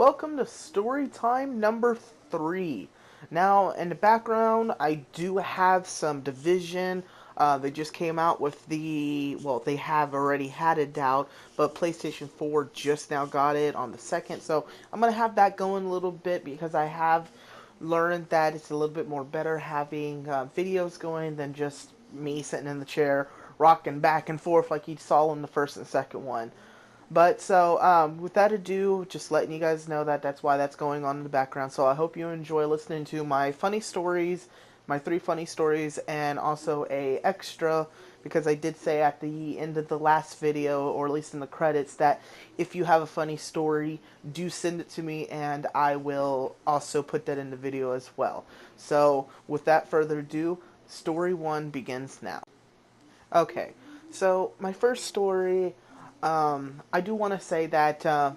Welcome to story time number 3. Now, in the background, I do have some Division. They just came out with they have already had it out, but PlayStation 4 just now got it on the 2nd. So I'm going to have that going a little bit because I have learned that it's a little bit more better having videos going than just me sitting in the chair rocking back and forth like you saw in the first and second one. But so, without ado, just letting you guys know that that's why that's going on in the background. So I hope you enjoy listening to my funny stories, my 3 funny stories, and also a extra, because I did say at the end of the last video, or at least in the credits, that if you have a funny story, do send it to me, and I will also put that in the video as well. So without further ado, story 1 begins now. Okay, so my first story, I do want to say that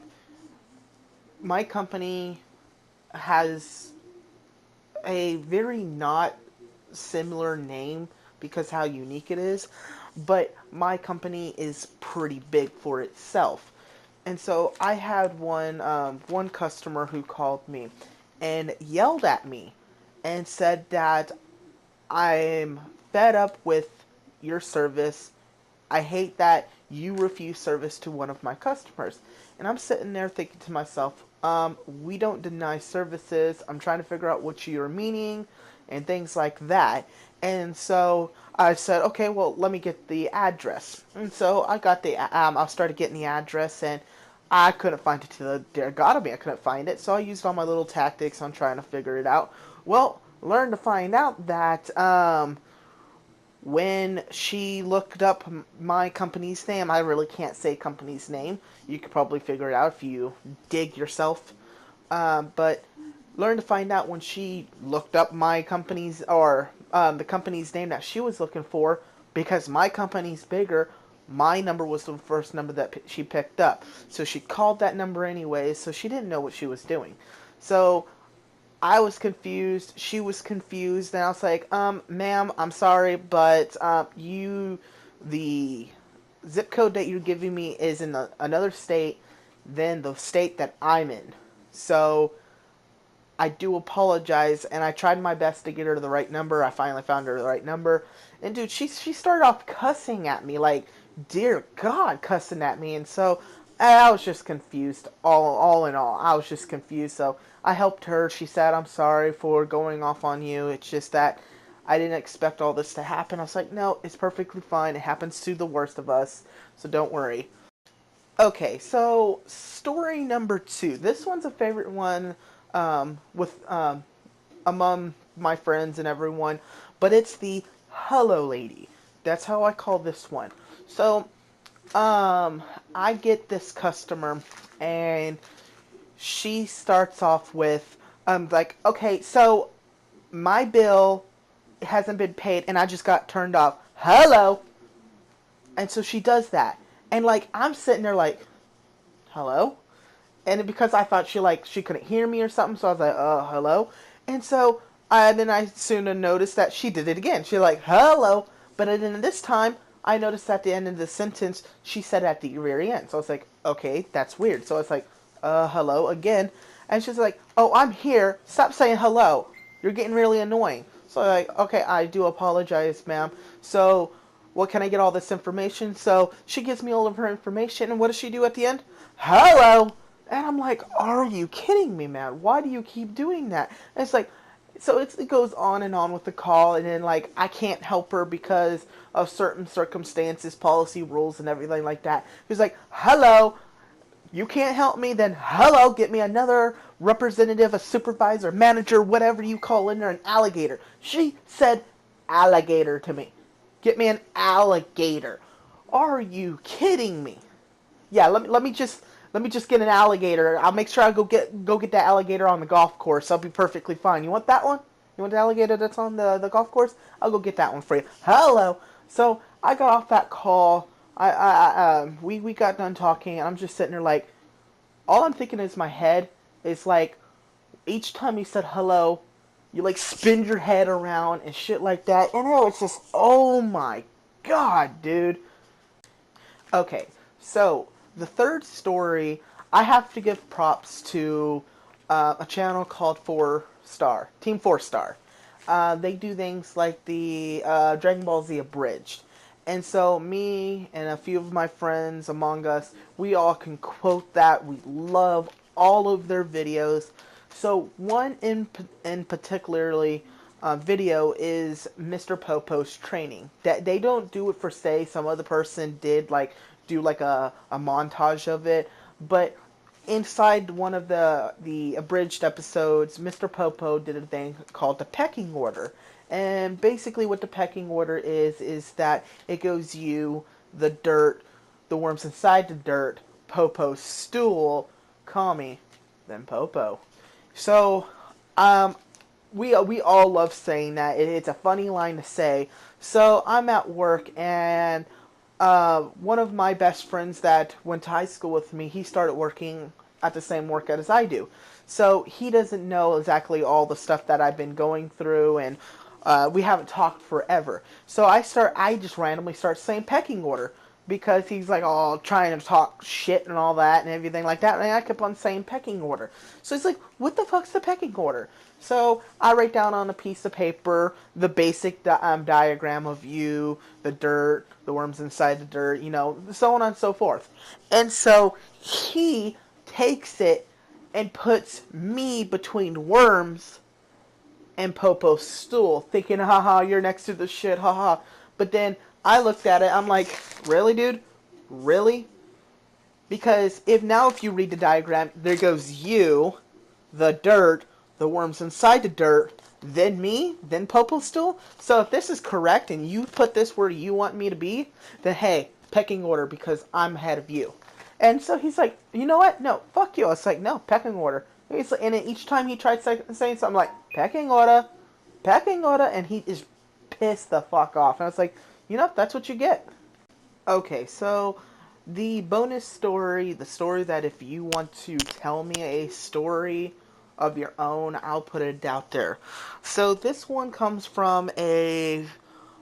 my company has a very not similar name because how unique it is, but my company is pretty big for itself. And so I had one customer who called me and yelled at me and said that I'm fed up with your service. I hate that you refuse service to one of my customers. And I'm sitting there thinking to myself, we don't deny services. I'm trying to figure out what you're meaning and things like that. And so I said, okay, well, let me get the address. And so I started getting the address, and I couldn't find it to the dare God of me. I couldn't find it. So I used all my little tactics on trying to figure it out. Well, learned to find out that, when she looked up my company's name, I really can't say company's name. You could probably figure it out if you dig yourself. But learned to find out when she looked up my company's or the company's name that she was looking for, because my company's bigger. My number was the first number that she picked up, so she called that number anyway. So she didn't know what she was doing. So I was confused. She was confused, and I was like, ma'am, I'm sorry, but the zip code that you're giving me is in another state than the state that I'm in. So I do apologize, and I tried my best to get her to the right number. I finally found her the right number, and dude, she started off cussing at me, like, dear God, cussing at me, and so I was just confused. All in all, I was just confused. So I helped her. She said, "I'm sorry for going off on you. It's just that I didn't expect all this to happen." I was like, "No, it's perfectly fine. It happens to the worst of us, so don't worry." Okay, so story number 2. This one's a favorite one, with among my friends and everyone, but it's the Hello Lady. That's how I call this one. So, I get this customer, and she starts off with, like, okay, so my bill hasn't been paid, and I just got turned off. Hello, and so she does that, and like I'm sitting there like, hello, and because I thought she couldn't hear me or something, so I was like, hello, and so then I soon noticed that she did it again. She like hello, but then this time I noticed at the end of the sentence she said at the very end. So I was like, okay, that's weird. So it's like, hello again, and she's like, oh, I'm here. Stop saying hello. You're getting really annoying. So I'm like, okay, I do apologize, ma'am. So what can I get all this information? So she gives me all of her information, and what does she do at the end? Hello! And I'm like, are you kidding me, man? Why do you keep doing that? And it's like, so it goes on and on with the call, and then, like, I can't help her because of certain circumstances, policy rules, and everything like that. He's like, hello, you can't help me, then hello, get me another representative, a supervisor, manager, whatever you call in there, an alligator. She said alligator to me. Get me an alligator. Are you kidding me? Yeah, let me just get an alligator. I'll make sure I go get that alligator on the golf course. I'll be perfectly fine. You want that one? You want the alligator that's on the golf course? I'll go get that one for you. Hello. So I got off that call. We got done talking, and I'm just sitting there like, all I'm thinking is my head is like, each time you said hello, you like spin your head around and shit like that, and it was just, oh my god, dude. Okay, so the third story, I have to give props to a channel called 4 Star, Team 4 Star. They do things like the Dragon Ball Z Abridged. And so me and a few of my friends among us, we all can quote that. We love all of their videos. So one in particularly video is Mr. Popo's training. That they don't do it for say some other person did like do like a montage of it, but inside one of the abridged episodes, Mr. Popo did a thing called the pecking order. And basically what the pecking order is that it goes you, the dirt, the worms inside the dirt, Popo's stool, Kami, then Popo. So, we all love saying that. It's a funny line to say. So I'm at work and one of my best friends that went to high school with me, he started working at the same workout as I do. So he doesn't know exactly all the stuff that I've been going through, and we haven't talked forever. So I just randomly start saying pecking order because he's like all trying to talk shit and all that and everything like that, and I kept on saying pecking order. So he's like, "What the fuck's the pecking order?" So I write down on a piece of paper the basic diagram of you, the dirt, the worms inside the dirt, so on and so forth. And so he takes it and puts me between worms and Popo's stool, thinking, haha, you're next to the shit, haha. But then I looked at it, I'm like, really, dude? Really? Because if you read the diagram, there goes you, the dirt, the worms inside the dirt, then me, then Popo's stool. So if this is correct and you put this where you want me to be, then hey, pecking order because I'm ahead of you. And so he's like, you know what? No, fuck you. I was like, no, pecking order. He's like, and then each time he tried saying something, I'm like, pecking order, and he is pissed the fuck off. And I was like, that's what you get. Okay, so the bonus story, the story that if you want to tell me a story of your own, I'll put it out there. So this one comes from a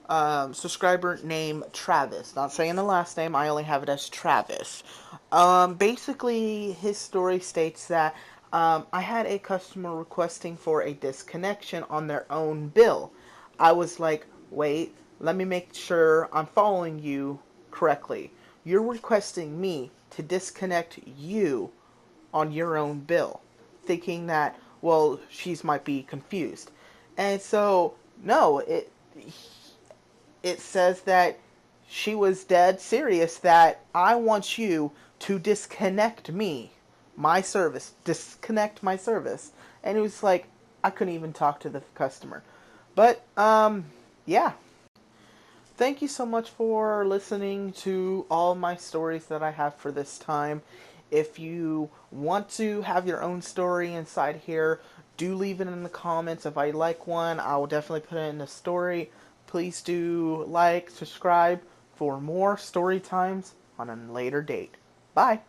subscriber named Travis. Not saying the last name, I only have it as Travis. Basically, his story states that I had a customer requesting for a disconnection on their own bill. I was like, wait, let me make sure I'm following you correctly. You're requesting me to disconnect you on your own bill, thinking that, well, she's might be confused. And so, no, it says that she was dead serious that I want you to disconnect me, my service, disconnect my service. And it was like, I couldn't even talk to the customer. But, yeah. Thank you so much for listening to all my stories that I have for this time. If you want to have your own story inside here, do leave it in the comments. If I like one, I will definitely put it in the story. Please do like, subscribe for more story times on a later date. Bye.